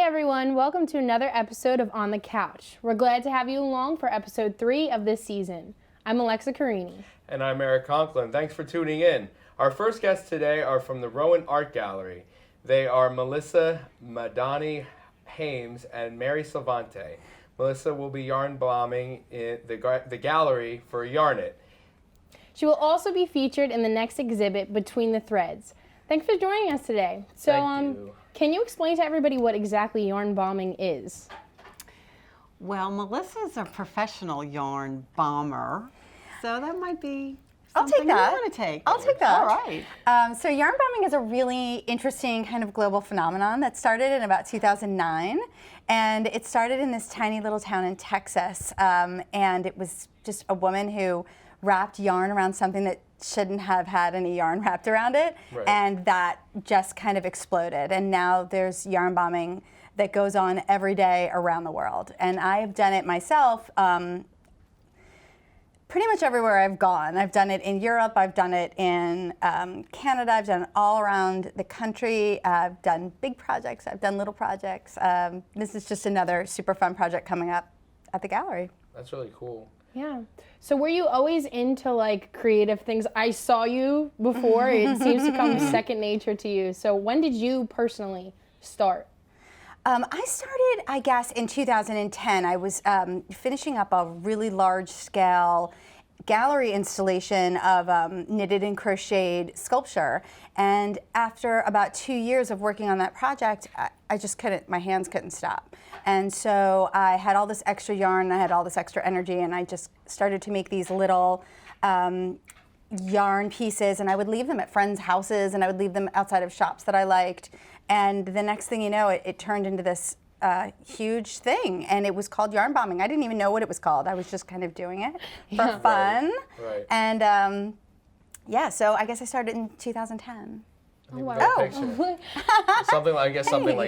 Hey everyone, welcome to another episode of On the Couch. We're glad to have you along for episode 3 of this season. I'm Alexa Carini. And I'm Eric Conklin. Thanks for tuning in. Our first guests today are from the Rowan Art Gallery. They are Melissa Madani Hames and Mary Salvante. Melissa will be yarn bombing in the gallery for Yarn It. She will also be featured in the next exhibit, Between the Threads. Thanks for joining us today. So, Thank you. Can you explain to everybody what exactly yarn bombing is? Well, Melissa's a professional yarn bomber, so that might be I'll something take that. you want to take. I'll take that. All right. So yarn bombing is a really interesting kind of global phenomenon that started in about 2009. And it started in this tiny little town in Texas. And it was just a woman who wrapped yarn around something that shouldn't have had any yarn wrapped around it. Right. And that just kind of exploded. And now there's yarn bombing that goes on every day around the world. And I have done it myself pretty much everywhere I've gone. I've done it in Europe, I've done it in Canada, I've done it all around the country. I've done big projects, I've done little projects. This is just another super fun project coming up at the gallery. That's really cool. Yeah. So were you always into like creative things? I saw you before. It seems to come second nature to you. So when did you personally start? I started, I guess, in 2010. I was finishing up a really large-scale gallery installation of knitted and crocheted sculpture. And after about 2 years of working on that project, I just couldn't, my hands couldn't stop. And so I had all this extra yarn, I had all this extra energy, and I just started to make these little yarn pieces, and I would leave them at friends' houses, and I would leave them outside of shops that I liked. And the next thing you know, it turned into this huge thing, and it was called yarn bombing. I didn't even know what it was called. I was just kind of doing it for fun. Right. And so I guess I started in 2010. Oh, wow. Something like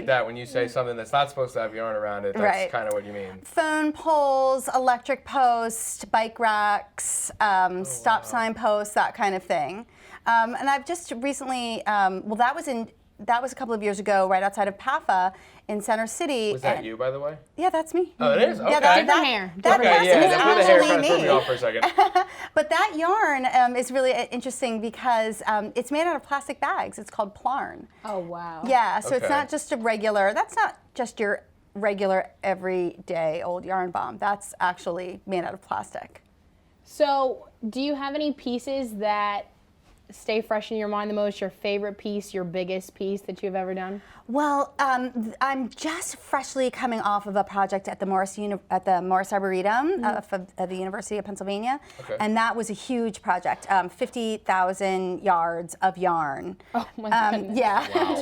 that. When you say something that's not supposed to have yarn around it, that's Right. kind of what you mean. Phone poles, electric posts, bike racks, stop sign posts, that kind of thing. And I've just recently, that was a couple of years ago, right outside of PAFA in Center City. Was that you, by the way? Yeah, that's me. Oh, it is? Okay. Yeah, Different hair. That Okay, person yeah, is the hair kind of actually threw me me. off for a second. But that yarn is really interesting because it's made out of plastic bags. It's called Plarn. Oh, wow. Yeah, so it's Okay. not just that's not just your regular everyday old yarn bomb. That's actually made out of plastic. So do you have any pieces that stay fresh in your mind the most, your favorite piece, your biggest piece that you've ever done? Well, I'm just freshly coming off of a project at the Morris Arboretum of the University of Pennsylvania, Okay. and that was a huge project, 50,000 yards of yarn. Oh my goodness. Yeah, Wow.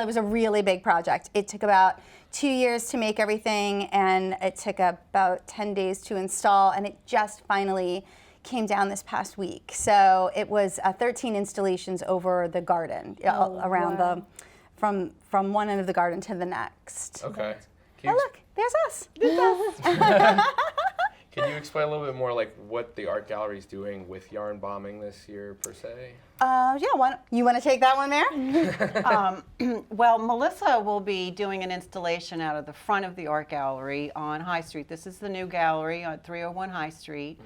it was a really big project. It took about 2 years to make everything, and it took about 10 days to install, and it just finally came down this past week. So it was 13 installations over the garden, around wow. from one end of the garden to the next. Okay. Oh, look, there's us. There's us. Can you explain a little bit more like what the art gallery is doing with yarn bombing this year per se? You want to take that one, Mare? Well, Melissa will be doing an installation out of the front of the art gallery on High Street. This is the new gallery on 301 High Street.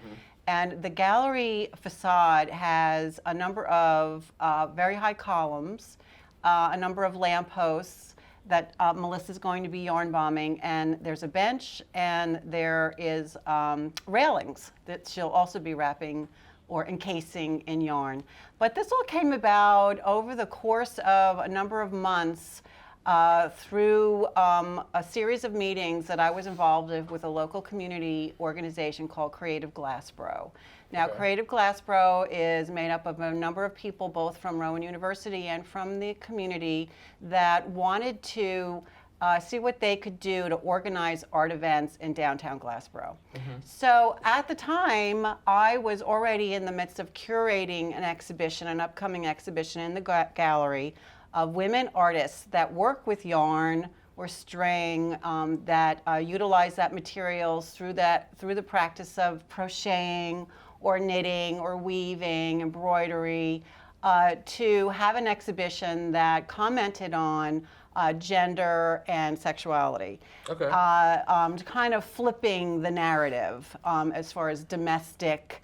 And the gallery facade has a number of very high columns, a number of lampposts that Melissa's going to be yarn bombing, and there's a bench, and there is railings that she'll also be wrapping or encasing in yarn. But this all came about over the course of a number of months through a series of meetings that I was involved with a local community organization called Creative Glassboro. Now, Okay. Creative Glassboro is made up of a number of people, both from Rowan University and from the community, that wanted to see what they could do to organize art events in downtown Glassboro. So at the time, I was already in the midst of curating an upcoming exhibition in the gallery of women artists that work with yarn or string, that utilize that materials through the practice of crocheting or knitting or weaving, embroidery, to have an exhibition that commented on gender, and sexuality. Okay. Kind of flipping the narrative as far as domestic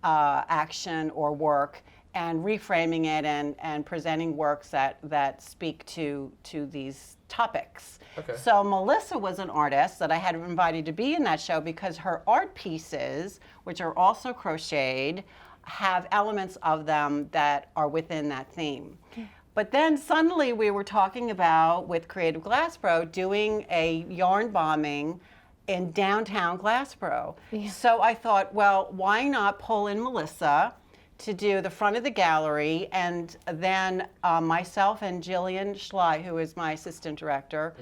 action or work, and reframing it and presenting works that speak to these topics. Okay. So Melissa was an artist that I had invited to be in that show because her art pieces, which are also crocheted, have elements of them that are within that theme. But then suddenly we were talking about, with Creative Glassboro, doing a yarn bombing in downtown Glassboro. Yeah. So I thought, well, why not pull in Melissa to do the front of the gallery, and then myself and Jillian Schley, who is my assistant director,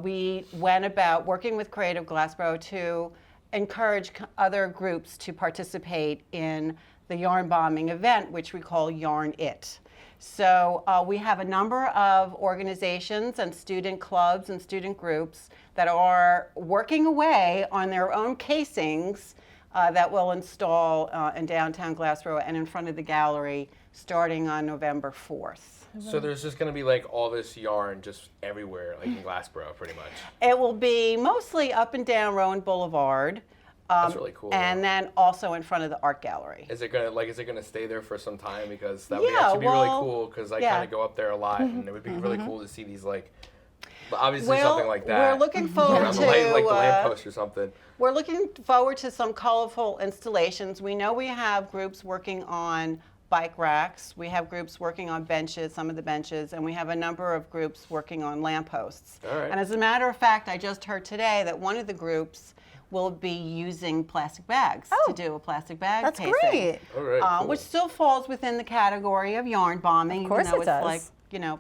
we went about working with Creative Glassboro to encourage other groups to participate in the yarn bombing event, which we call Yarn It. So we have a number of organizations and student clubs and student groups that are working away on their own casings that will install in downtown Glassboro and in front of the gallery starting on November 4th. So there's just going to be like all this yarn just everywhere, like in Glassboro, pretty much. It will be mostly up and down Rowan Boulevard. That's really cool. And then also in front of the art gallery. Is it gonna stay there for some time? Because that would Yeah, actually be really well, cool. Because I yeah. kind of go up there a lot, and it would be really cool to see these obviously Well, something like that. we're looking forward on to the like the lamppost or something. We're looking forward to some colorful installations. We know we have groups working on bike racks. We have groups working on benches, some of the benches, and we have a number of groups working on lampposts. All right. And as a matter of fact, I just heard today that one of the groups will be using plastic bags to do a plastic bag That's casing. great. All right. Cool. Which still falls within the category of yarn bombing, Of course even though it it's does. like,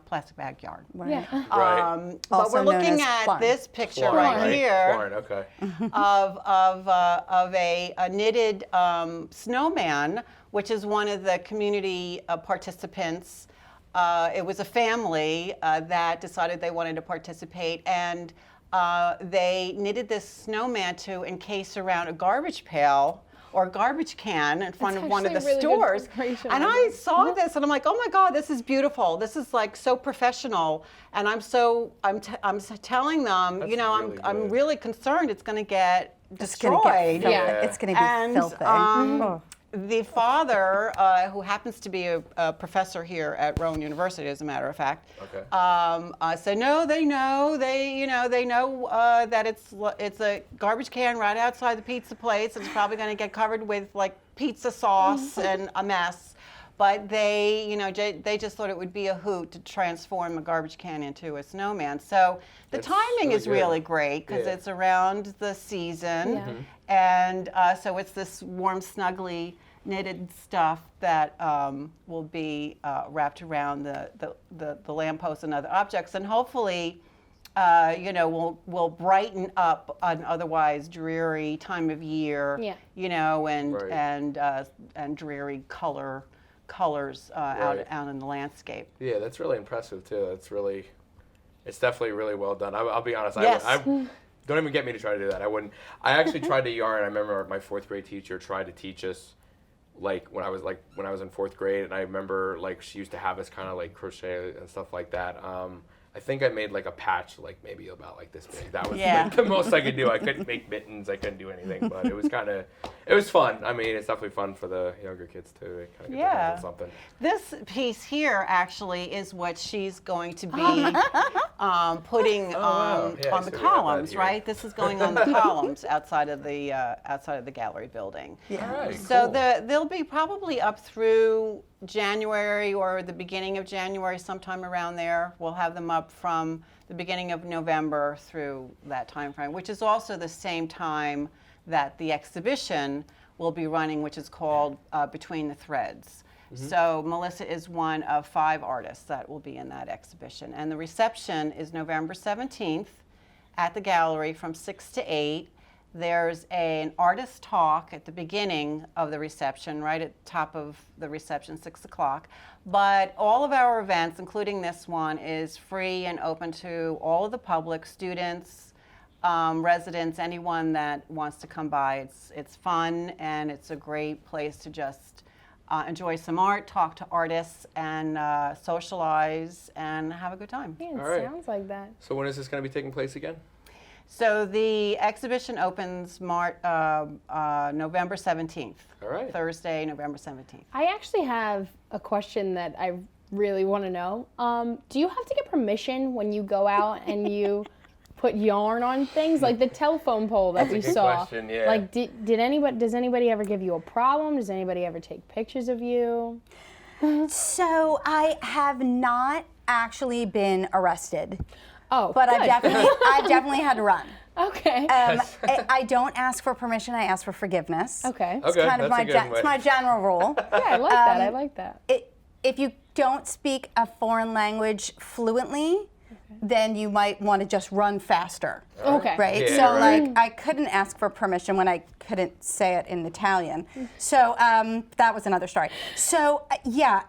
plastic bag yarn. Yeah. Right. But Also we're known looking as at Flarn. this picture Flarn, right here Flarn, okay. of a knitted snowman, which is one of the community participants. It was a family that decided they wanted to participate, and they knitted this snowman to encase around a garbage pail or garbage can in front That's of one of the actually a really good stores. preparation. And I saw this and I'm like, oh my God, this is beautiful. This is like so professional. And I'm telling them, That's really I'm good. really concerned it's going to get It's gonna destroyed. get filthy. Yeah. It's going to be And filthy. Oh. the father, who happens to be a professor here at Rowan University, as a matter of fact, Okay. said no, they know that it's a garbage can right outside the pizza place. It's probably going to get covered with like pizza sauce and a mess. But they just thought it would be a hoot to transform a garbage can into a snowman. So the That's timing really is good. really great because Yeah. it's around the season. Yeah. And so it's this warm, snuggly knitted stuff that will be wrapped around the lamppost and other objects, and hopefully, will brighten up an otherwise dreary time of year. Yeah. And dreary colors Right. out in the landscape. Yeah, that's really impressive too. It's definitely really well done. I'll be honest. Yes. I don't even get me to try to do that. I wouldn't. I actually tried to yarn. I remember my fourth grade teacher tried to teach us, when I was in fourth grade, and I remember she used to have us kind of crochet and stuff like that. I think I made a patch maybe about this big. That was the most I could do. I couldn't make mittens. I couldn't do anything, but it was fun. I mean, it's definitely fun for the younger kids too. To kind of get their hands on something. This piece here actually is what she's going to be putting wow. Yeah, on so the we have that columns, here. right? This is going on the columns outside of the gallery building. Yeah. All right, So cool. they'll be probably up through January or the beginning of January, sometime around there. We'll have them up from the beginning of November through that time frame, which is also the same time that the exhibition will be running, which is called Between the Threads. So Melissa is one of 5 artists that will be in that exhibition. And the reception is November 17th at the gallery from 6 to 8. There's an artist talk at the beginning of the reception, right at the top of the reception, 6 o'clock. But all of our events, including this one, is free and open to all of the public, students, residents, anyone that wants to come by. It's fun, and it's a great place to just enjoy some art, talk to artists, and socialize and have a good time. Yeah, it All right. sounds like that. So when is this going to be taking place again? So the exhibition opens November 17th. All right. Thursday, November 17th. I actually have a question that I really want to know. Do you have to get permission when you go out and you put yarn on things? Like the telephone pole that That's a we good saw. question, yeah. Like does anybody ever give you a problem? Does anybody ever take pictures of you? So I have not actually been arrested, Oh, but good. I've definitely had to run. Okay. I don't ask for permission. I ask for forgiveness. Okay. It's Okay, kind of that's a good way. it's my general rule. Yeah, I like that. I like that. If you don't speak a foreign language fluently, then you might want to just run faster. Okay. Right? Yeah, So right. like I couldn't ask for permission when I couldn't say it in Italian. So that was another story. So yeah,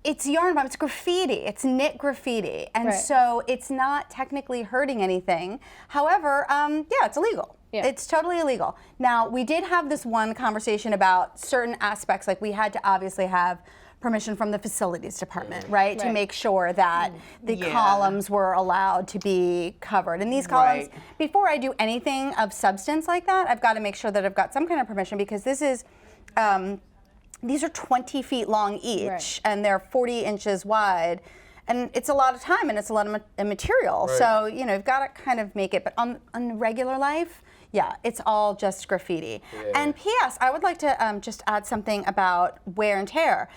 it's yarn bomb, it's graffiti, it's knit graffiti. And Right. so it's not technically hurting anything. However, yeah, it's illegal. Yeah. It's totally illegal. Now, we did have this one conversation about certain aspects, like we had to obviously have permission from the facilities department, right? To Right. make sure that the Yeah. columns were allowed to be covered. And these columns, Right. before I do anything of substance like that, I've got to make sure that I've got some kind of permission, because this is, these are 20 feet long each, Right. and they're 40 inches wide. And it's a lot of time and it's a lot of material. Right. So, you know, you've got to kind of make it. But on regular life, yeah, it's all just graffiti. Yeah. And P.S., I would like to just add something about wear and tear.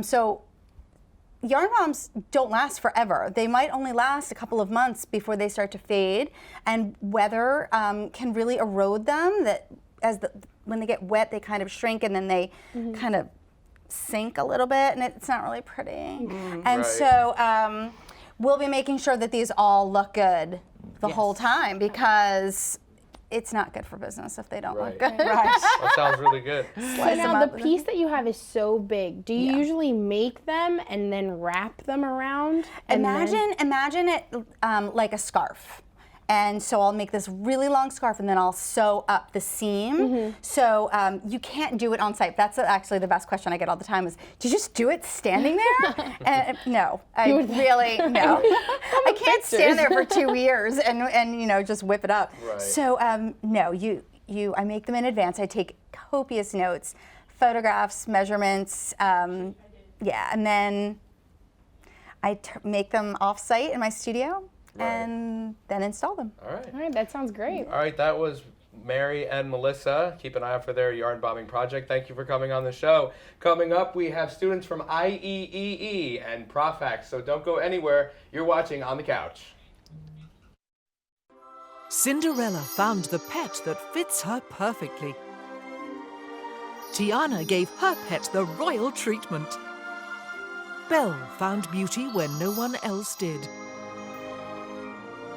So yarn bombs don't last forever. They might only last a couple of months before they start to fade. And weather can really erode them. That when they get wet, they kind of shrink, and then they kind of sink a little bit, and it's not really pretty. And Right. so we'll be making sure that these all look good the whole time, because it's not good for business if they don't Right. look good. That sounds really good. So Slice now them the up. piece that you have is so big. Do you usually make them and then wrap them around? and then- Imagine it like a scarf. And so I'll make this really long scarf, and then I'll sew up the seam. So you can't do it on site. That's actually the best question I get all the time is, do you just do it standing there? And no, I really, no. I can't stand there for 2 years and you know, just whip it up. Right. So no, I make them in advance. I take copious notes, photographs, measurements, yeah, and then I make them off-site in my studio. Right. And then install them. All right. All right, that sounds great. All right, that was Mary and Melissa. Keep an eye out for their yarn bombing project. Thank you for coming on the show. Coming up, we have students from IEEE and Profax, so don't go anywhere. You're watching On the Couch. Cinderella found the pet that fits her perfectly. Tiana gave her pet the royal treatment. Belle found beauty where no one else did.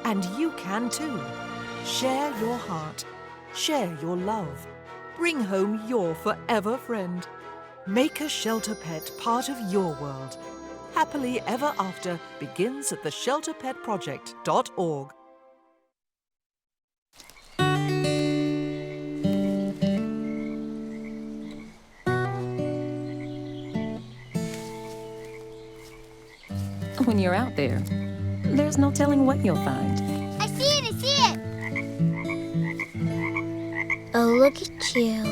And you can too. Share your heart. Share your love. Bring home your forever friend. Make a shelter pet part of your world. Happily Ever After begins at theshelterpetproject.org. When you're out there, there's no telling what you'll find. I see it, I see it! Oh, look at you.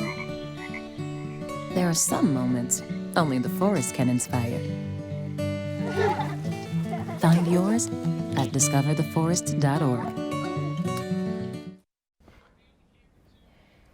There are some moments only the forest can inspire. Find yours at discovertheforest.org.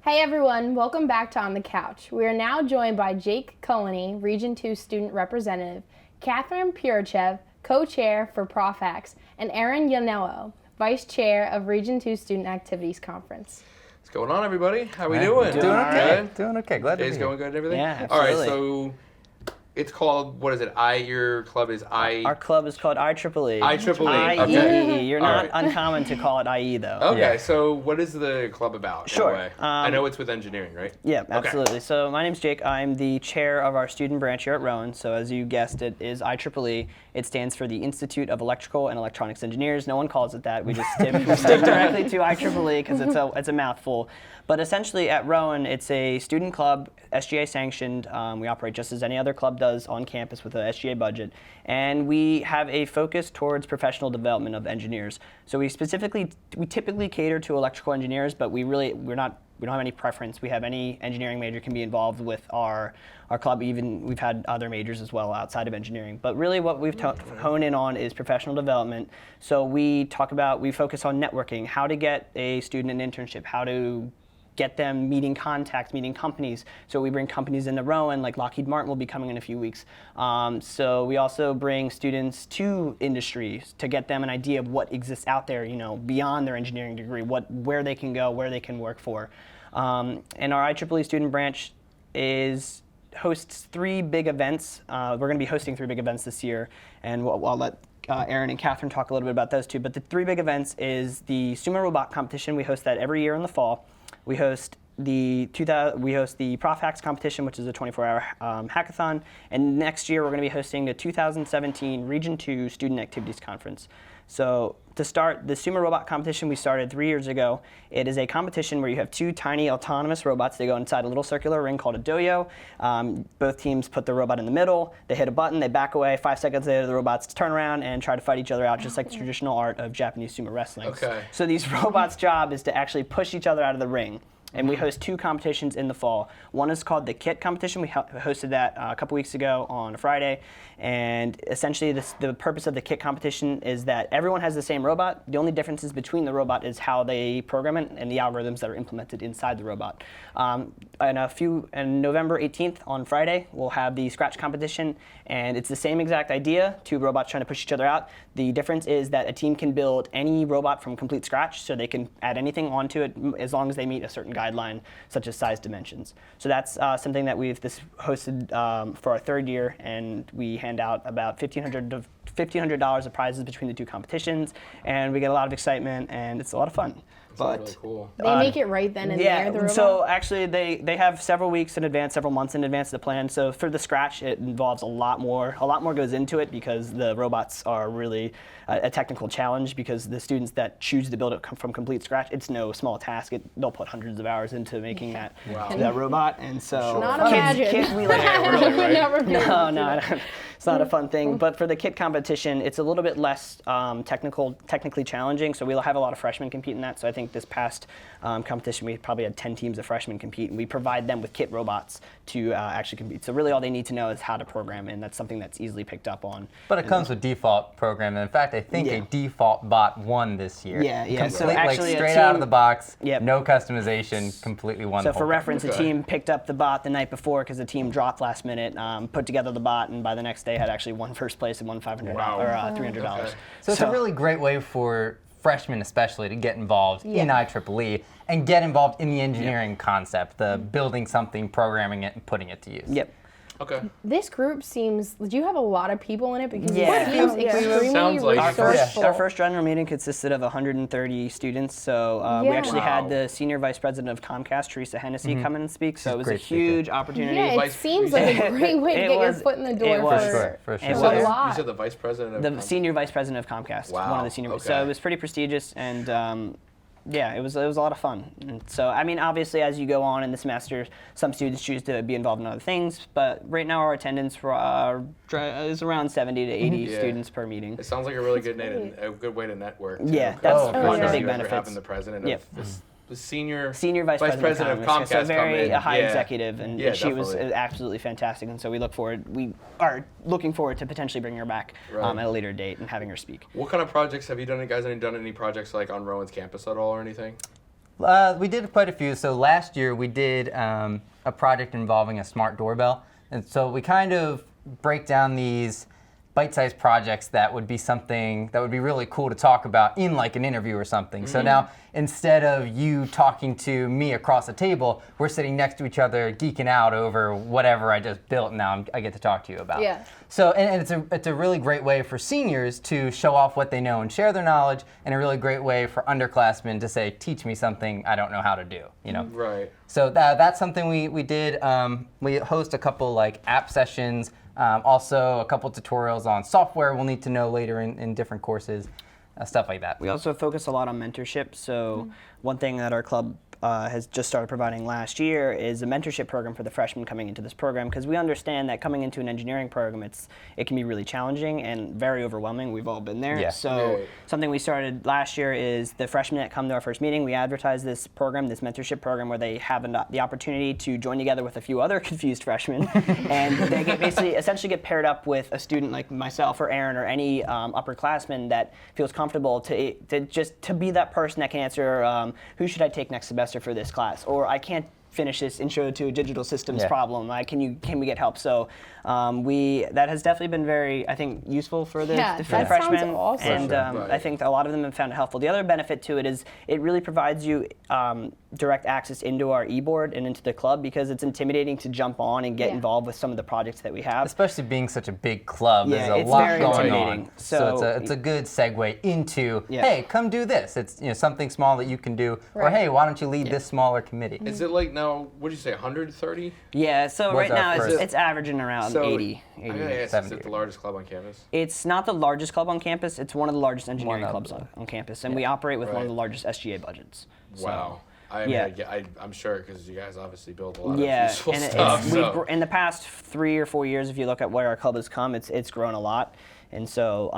Hey everyone, welcome back to On the Couch. We are now joined by Jake Culleney, Region 2 Student Representative, Catherine Purachev, Co-Chair for Profax, and Aaron Yanello, Vice Chair of Region 2 Student Activities Conference. What's going on, everybody? How we doing? Doing okay. Good? Doing okay. Glad to be Day's here. going good and everything? Yeah, All right, absolutely. so it's called, what is it? Your club is Our club is called IEEE. IEEE, okay. IEEE. You're All not right. uncommon to call it IE though. Okay, Yeah. so what is the club about? in a Sure. way? I know it's with engineering, right? Yeah, Okay. absolutely. So my name's Jake. I'm the chair of our student branch here at Rowan. So as you guessed, it is IEEE. It stands for the Institute of Electrical and Electronics Engineers. No one calls it that. We just stick directly to IEEE because it's a mouthful. But essentially at Rowan, it's a student club, SGA sanctioned. We operate just as any other club does on campus with a SGA budget. And we have a focus towards professional development of engineers. So we typically cater to electrical engineers, but we don't have any preference. We have any engineering major can be involved with our club. Even we've had other majors as well outside of engineering. But really what we've honed in on is professional development. So we focus on networking, how to get a student an internship, how to get them meeting contacts, meeting companies. So we bring companies into Rowan, like Lockheed Martin will be coming in a few weeks. So we also bring students to industries to get them an idea of what exists out there, beyond their engineering degree, where they can go, where they can work for. And our IEEE student branch hosts 3 big events. We're going to be hosting 3 big events this year, and I'll let Aaron and Catherine talk a little bit about those 2. But the 3 big events is the Sumo Robot competition. We host that every year in the fall. We host the Prof Hacks competition, which is a 24-hour hackathon, and next year we're going to be hosting the 2017 Region 2 Student Activities Conference. So to start, the Sumo Robot competition we started 3 years ago. It is a competition where you have 2 tiny autonomous robots. They go inside a little circular ring called a doyo. Both teams put the robot in the middle. They hit a button, they back away. 5 seconds later, the robots turn around and try to fight each other out, just like the traditional art of Japanese sumo wrestling. Okay. So these robots' job is to actually push each other out of the ring. And we host 2 competitions in the fall. One is called the KIT competition. We hosted that a couple weeks ago on a Friday. And essentially the purpose of the KIT competition is that everyone has the same robot. The only differences between the robot is how they program it and the algorithms that are implemented inside the robot. On November 18th on Friday, we'll have the Scratch competition. And it's the same exact idea, 2 robots trying to push each other out. The difference is that a team can build any robot from complete scratch, so they can add anything onto it as long as they meet a certain guideline, such as size dimensions. So that's something that we've hosted for our 3rd year, and we hand out about $1,500 of prizes between the 2 competitions, and we get a lot of excitement, and it's a lot of fun. That's really cool. They make it right then and there, the robot? So actually they have several weeks in advance, several months in advance to plan. So for the Scratch, it involves a lot more goes into it because the robots are really a technical challenge, because the students that choose to build it from complete scratch, it's no small task. They'll put hundreds of hours into making that robot, and so Not imagine. kids I would never be able to do that. it's not a fun thing. But for the KIT competition, it's a little bit less technically challenging. So we'll have a lot of freshmen compete in that. So I think this past competition, we probably had 10 teams of freshmen compete, and we provide them with KIT robots to actually compete. So really all they need to know is how to program, and that's something that's easily picked up on. But it comes with default programming. In fact, I think a default bot won this year. Yeah. So actually straight out of the box, no customization, completely won. So for reference, a team picked up the bot the night before because the team dropped last minute, put together the bot, and by the next day had actually won first place and won $500 or $300. Okay. So it's a really great way for freshmen especially to get involved in IEEE and get involved in the engineering concept, the building something, programming it, and putting it to use. Yep. Okay. This group seems, do you have a lot of people in it? Because Yeah. it seems extremely Sounds like resourceful. Our first general meeting consisted of 130 students. So we actually had the senior vice president of Comcast, Teresa Hennessy, come in and speak. So it was a huge opportunity. Yeah, it seems like a great way to get your foot in the door For sure. It a was. lot. You said the vice president of The senior vice president of Comcast, one of the senior. Okay. So it was pretty prestigious, and yeah, it was a lot of fun. And so I mean, obviously, as you go on in the semester, some students choose to be involved in other things. But right now, our attendance is around 70 to 80 students per meeting. It sounds like a really good way to network. Too. Yeah, that's one of the big You guys are benefits. having the president of the senior vice president of Comcast. So very come in. high executive, and she was definitely. absolutely fantastic. And so we are looking forward to potentially bringing her back at a later date and having her speak. What kind of projects have you done? You guys done any projects like on Rowan's campus at all or anything? We did quite a few. So last year we did a project involving a smart doorbell. And so we kind of break down these bite-sized projects that would be something that would be really cool to talk about in like an interview or something. So now instead of you talking to me across a table, we're sitting next to each other geeking out over whatever I just built and now I get to talk to you about. Yeah. So and it's a really great way for seniors to show off what they know and share their knowledge, and a really great way for underclassmen to say, teach me something I don't know how to do, you know? Right. So that's something we did. We host a couple like app sessions Also, a couple tutorials on software we'll need to know later in different courses, stuff like that. We also focus a lot on mentorship. So one thing that our club has just started providing last year is a mentorship program for the freshmen coming into this program, because we understand that coming into an engineering program, it can be really challenging and very overwhelming. We've all been there. Yeah. So something we started last year is the freshmen that come to our first meeting, we advertise this program, this mentorship program, where they have the opportunity to join together with a few other confused freshmen, and they essentially get paired up with a student like myself or Aaron or any upperclassman that feels comfortable to be that person that can answer, who should I take next semester for this class, or I can't finish this intro to a digital systems problem. Can we get help? So that has definitely been very, I think, useful for the freshmen. Sounds awesome. And I think a lot of them have found it helpful. The other benefit to it is it really provides you direct access into our e-board and into the club, because it's intimidating to jump on and get involved with some of the projects that we have. Especially being such a big club, there's a it's lot very going intimidating. on. So it's a good segue into, hey, come do this. It's something small that you can do, or hey, why don't you lead this smaller committee? Is it like now, what did you say, 130? Yeah, so What's right now our it's averaging around 80. I gotta ask, 70. is it the largest club on campus? It's not the largest club on campus. It's one of the largest engineering clubs on campus, and we operate with one of the largest SGA budgets. Wow. I mean, I'm sure, because you guys obviously build a lot of Yeah, useful and stuff. in the past 3 or 4 years, if you look at where our club has come, it's grown a lot. And so,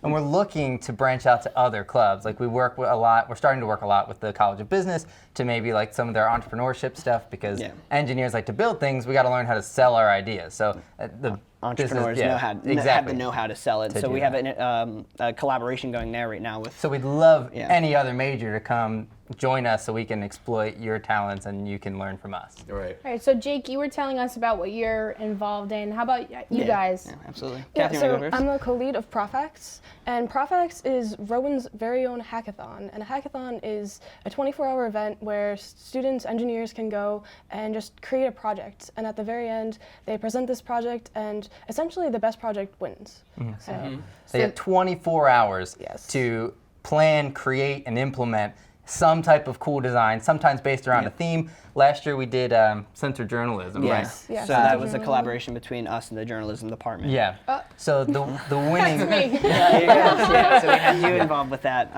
and we're looking to branch out to other clubs. Like we work with a lot. We're starting to work a lot with the College of Business to maybe like some of their entrepreneurship stuff, because engineers like to build things. We got to learn how to sell our ideas. So the entrepreneurs have the know-how to sell it. So we have a collaboration going there right now with. So we'd love any other major to come join us so we can exploit your talents and you can learn from us. Right. All right, so Jake, you were telling us about what you're involved in. How about you guys? Yeah, absolutely. Yeah, Kathy, you so wanna go first? I'm the co-lead of ProfX, and ProfX is Rowan's very own hackathon. And a hackathon is a 24-hour event where students, engineers can go and just create a project. And at the very end, they present this project, and essentially the best project wins. So you have 24 hours to plan, create, and implement some type of cool design, sometimes based around a theme. Last year we did censor journalism, right? So that was a collaboration between us and the journalism department. Yeah. So the winning. There you go. So we had you involved with that.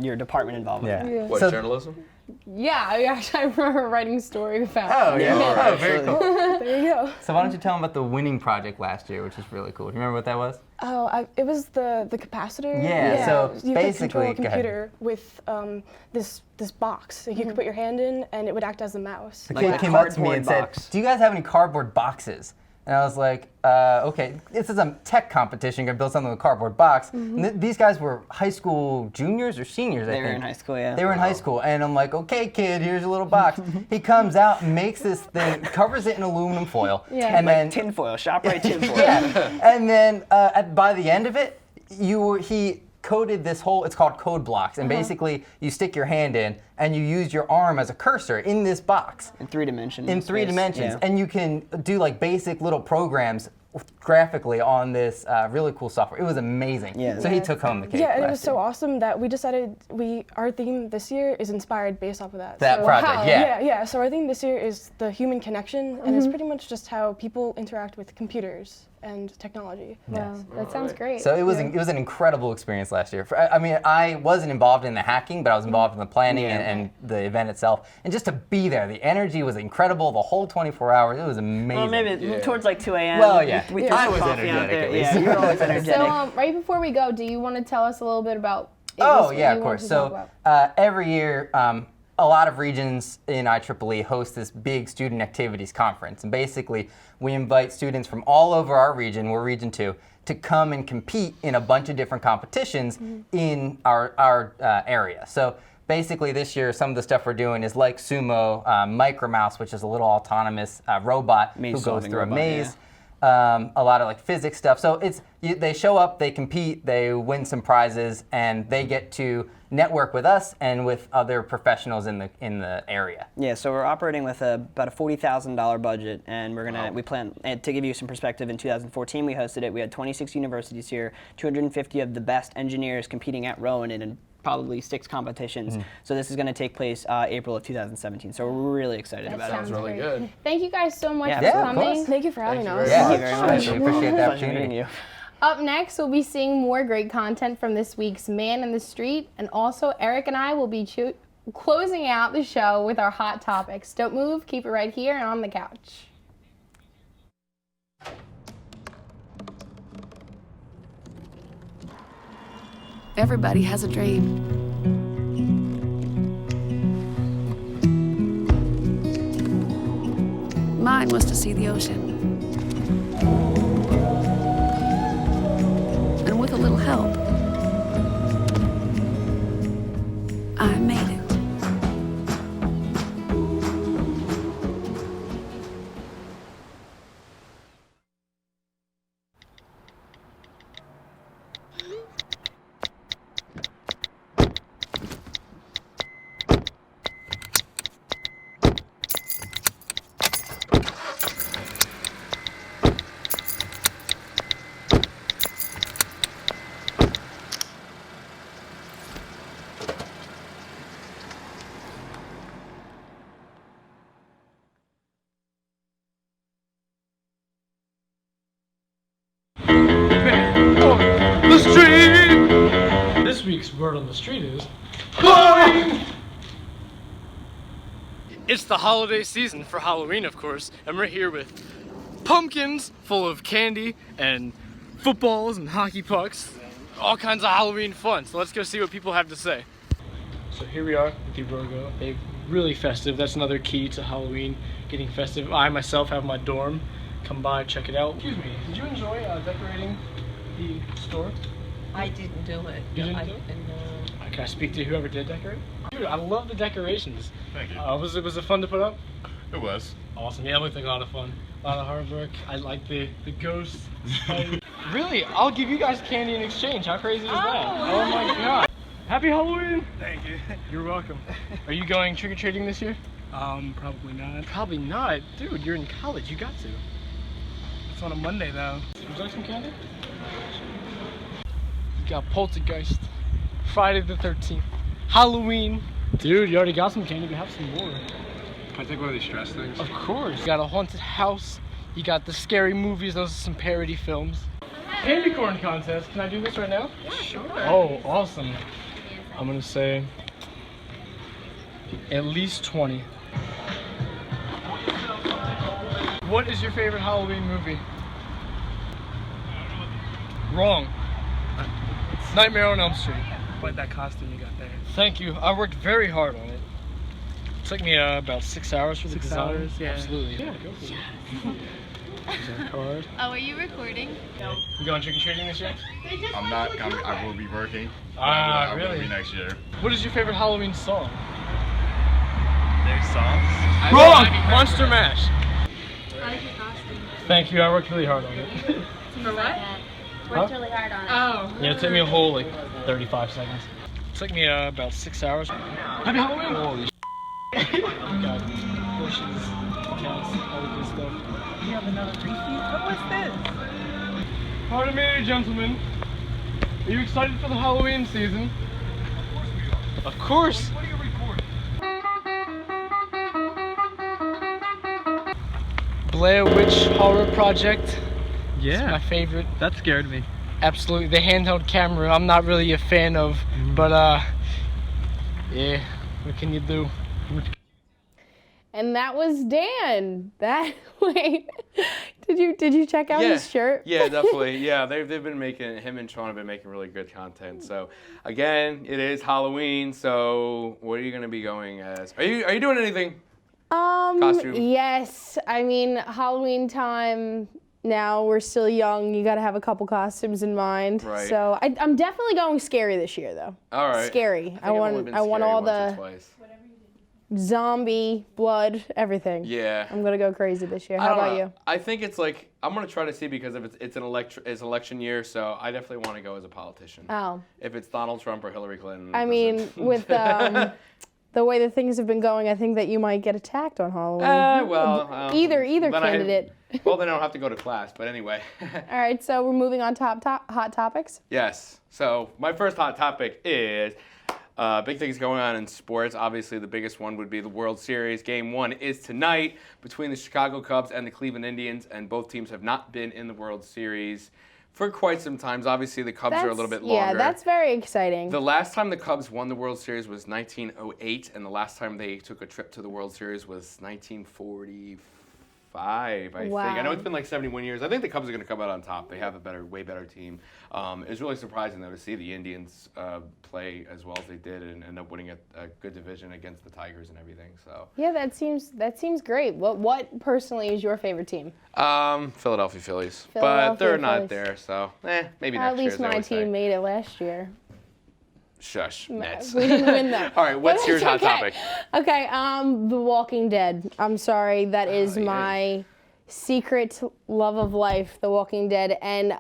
Your department involved with that. What, So- journalism? Yeah, I remember writing a story about. Oh yeah. Oh, very cool. There you go. So why don't you tell them about the winning project last year, which is really cool. Do you remember what that was? Oh, it was the capacitor. Yeah, so you basically, could control a go ahead. computer with this box that you could put your hand in, and it would act as a mouse. The Like kid a came up to me cardboard and box. said, "Do you guys have any cardboard boxes?" And I was like, "Okay, this is a tech competition. You're gonna build something with a cardboard box." And these guys were high school juniors or seniors, I They think. were in high school, yeah. They were in high school, and I'm like, "Okay, kid, here's your little box." He comes out and makes this thing, covers it in aluminum foil, and then Tinfoil, ShopRite tinfoil. and then by the end of it, he coded this whole, it's called code blocks, and basically you stick your hand in and you use your arm as a cursor in this box. In 3 dimensions. In 3 space, dimensions, yeah. and you can do like basic little programs graphically on this really cool software. It was amazing. Yeah. So he took home the cake. Yeah, and it last was so year. awesome that we decided our theme this year is inspired based off of that. That So- project, yeah. Yeah. So our theme this year is the human connection, and it's pretty much just how people interact with computers and technology. Wow, that sounds great. So it was an incredible experience last year. I mean, I wasn't involved in the hacking, but I was involved in the planning and the event itself. And just to be there, the energy was incredible. The whole 24 hours, it was amazing. Well, maybe towards like 2 a.m. Well, yeah. We threw I some was coffee out energetic there. at least. Yeah, you were always energetic. So right before we go, do you want to tell us a little bit about? Oh, what yeah, you of wanted course. to talk So about? every year, a lot of regions in IEEE host this big student activities conference. And basically, we invite students from all over our region, we're Region 2, to come and compete in a bunch of different competitions in our area. So basically this year, some of the stuff we're doing is like Sumo, Micromouse, which is a little autonomous robot who goes Maze-solving through robot, a maze. A lot of like physics stuff. So they show up, they compete, they win some prizes, and they get to network with us and with other professionals in the area. Yeah, so we're operating with about a $40,000 budget, and we plan, and to give you some perspective, in 2014 we hosted it. We had 26 universities here, 250 of the best engineers competing at Rowan in probably 6 competitions. So this is going to take place April of 2017. So we're really excited about it. Sounds really good. Thank you guys so much Yeah, for of coming. course. Thank you for having Thank you us. very Thank you very much. We appreciate the Pleasure opportunity. meeting you. Up next, we'll be seeing more great content from this week's Man in the Street, and also Eric and I will be closing out the show with our hot topics. Don't move, keep it right here and on the couch. Everybody has a dream. Mine was to see the ocean. And with a little help, I made it. The street! This week's word on the street is Halloween! It's the holiday season for Halloween, of course, and we're here with pumpkins full of candy and footballs and hockey pucks, all kinds of Halloween fun. So let's go see what people have to say. So here we are at the Rogo. They're really festive. That's another key to Halloween, getting festive. I myself have my dorm. Come by, check it out. Excuse me, did you enjoy decorating the store? I didn't do it. You didn't do it? No. Can I speak to whoever did decorate? Dude, I love the decorations. Thank you. Was it fun to put up? It was. Awesome. Yeah, it looked like a lot of fun. A lot of hard work. I like the ghosts. Really? I'll give you guys candy in exchange. How crazy is that? Oh my god. Happy Halloween! Thank you. You're welcome. Are you going trick-or-treating this year? Probably not. Probably not. Dude, you're in college. You got to. It's on a Monday though. Would you like some candy? You got Poltergeist, Friday the 13th, Halloween. Dude, you already got some candy, but have some more. Can I take one of these stress things? Of course. You got a haunted house. You got the scary movies. Those are some parody films. Candy corn contest. Can I do this right now? Yeah, sure. Oh, awesome. I'm gonna say at least 20. What is your favorite Halloween movie? Wrong. Nightmare on Elm Street. I like that costume you got there. Thank you. I worked very hard on it. It took me about 6 hours for the 6 design. hours? Yeah. Absolutely. Yeah, go for it. Here's our card. Oh, are you recording? You going trick-or-treating this year? I'm not coming. I will be working. Ah, I will really? be next year. What is your favorite Halloween song? There's songs. Wrong! Monster Mash. I like your costume. Thank you. I worked really hard on it. For what? Worked really hard on it. Oh. Yeah, it took me a whole 35 seconds. It took me about 6 hours. Happy Halloween! Holy shit. Got bushes, cats, all the good stuff. You have another refill? What's this? Pardon me, gentlemen. Are you excited for the Halloween season? Of course. What are you recording? Blair Witch Horror Project. Yeah. It's my favorite. That scared me. Absolutely. The handheld camera I'm not really a fan of, but yeah, what can you do? And that was Dan. Wait, did you check out his shirt? Yeah, definitely. Yeah, they've been making, him and Sean have been making really good content. So again, it is Halloween. So what are you gonna be going as? Are you doing anything? Costume? Yes. I mean, Halloween time. Now we're still young. You got to have a couple costumes in mind. Right. So I'm definitely going scary this year, though. All right. Scary. I want all the zombie blood, everything. Yeah. I'm gonna go crazy this year. How about you? I think it's like I'm gonna try to see because if it's election year, so I definitely want to go as a politician. Oh. If it's Donald Trump or Hillary Clinton. I mean, with the way that things have been going, I think that you might get attacked on Halloween. Either candidate. Well, then I don't have to go to class. But anyway. All right, so we're moving on to hot topics. Yes. So my first hot topic is Big things going on in sports. Obviously, the biggest one would be the World Series. Game 1 is tonight between the Chicago Cubs and the Cleveland Indians, and both teams have not been in the World Series for quite some time. Obviously, the Cubs are a little bit longer. Yeah, that's very exciting. The last time the Cubs won the World Series was 1908, and the last time they took a trip to the World Series was 1945. I think. I know it's been like 71 years. I think the Cubs are going to come out on top. They have a way better team. It was really surprising though to see the Indians play as well as they did and end up winning a good division against the Tigers and everything. So yeah, that seems great. What personally is your favorite team? Philadelphia Phillies, but they're not there. So maybe next year. At least my team made it last year. Shush, Mets. We didn't win though. All right, what's your hot topic? Okay, The Walking Dead. I'm sorry, that is my secret love of life, The Walking Dead, and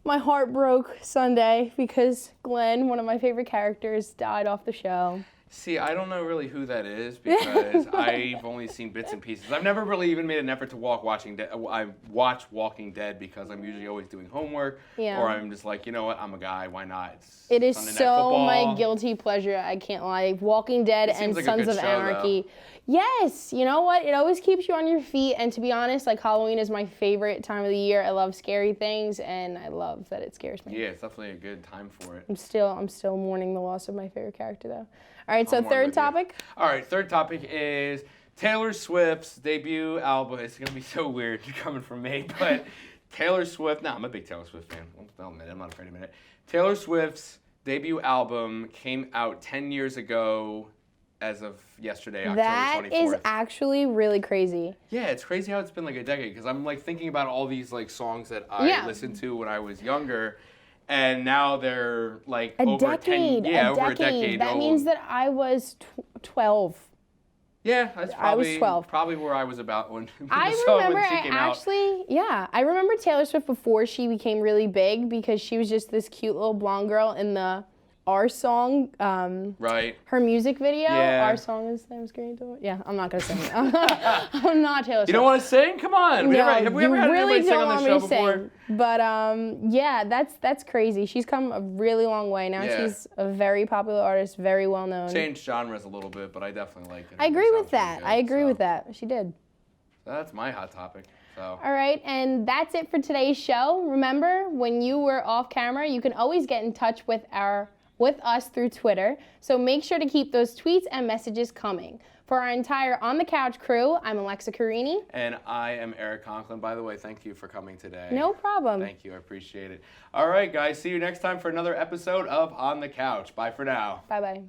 my heart broke Sunday because Glenn, one of my favorite characters, died off the show. See, I don't know really who that is because I've only seen bits and pieces. I've never really even made an effort to I watch Walking Dead because I'm usually always doing homework, or I'm just like, you know what, I'm a guy, why not? It is so my guilty pleasure, I can't lie. Walking Dead and Sons of Anarchy. Yes, you know what? It always keeps you on your feet, and to be honest, like Halloween is my favorite time of the year. I love scary things, and I love that it scares me. Yeah, it's definitely a good time for it. I'm still mourning the loss of my favorite character, though. All right, so third topic? All right, third topic is Taylor Swift's debut album. It's going to be so weird coming from me, but Taylor Swift, I'm a big Taylor Swift fan. I'll admit it, I'm not afraid to admit it. Taylor Swift's debut album came out 10 years ago as of yesterday, October 24th. That is actually really crazy. Yeah, it's crazy how it's been like a decade, because I'm like thinking about all these like songs that I listened to when I was younger. And now they're like over a decade. That means that I was 12. Yeah, that's probably, I was 12. Probably where I was about when I remember Taylor Swift before she became really big because she was just this cute little blonde girl in the Our Song, right? Her music video. Yeah. Our Song is Sam's Green Door. Yeah, I'm not gonna sing it. I'm not Taylor Swift. You don't want to sing? Come on. No, have we ever had anybody sing on the show before? Sing. But yeah, that's crazy. She's come a really long way. Now she's a very popular artist, very well known. Changed genres a little bit, but I definitely like it. I agree with that. I agree with that. She did. So that's my hot topic. So. All right, and that's it for today's show. Remember, when you were off camera, you can always get in touch with us through Twitter. So make sure to keep those tweets and messages coming. For our entire On the Couch crew, I'm Alexa Carini. And I am Eric Conklin. By the way, thank you for coming today. No problem. Thank you. I appreciate it. All right, guys. See you next time for another episode of On the Couch. Bye for now. Bye-bye.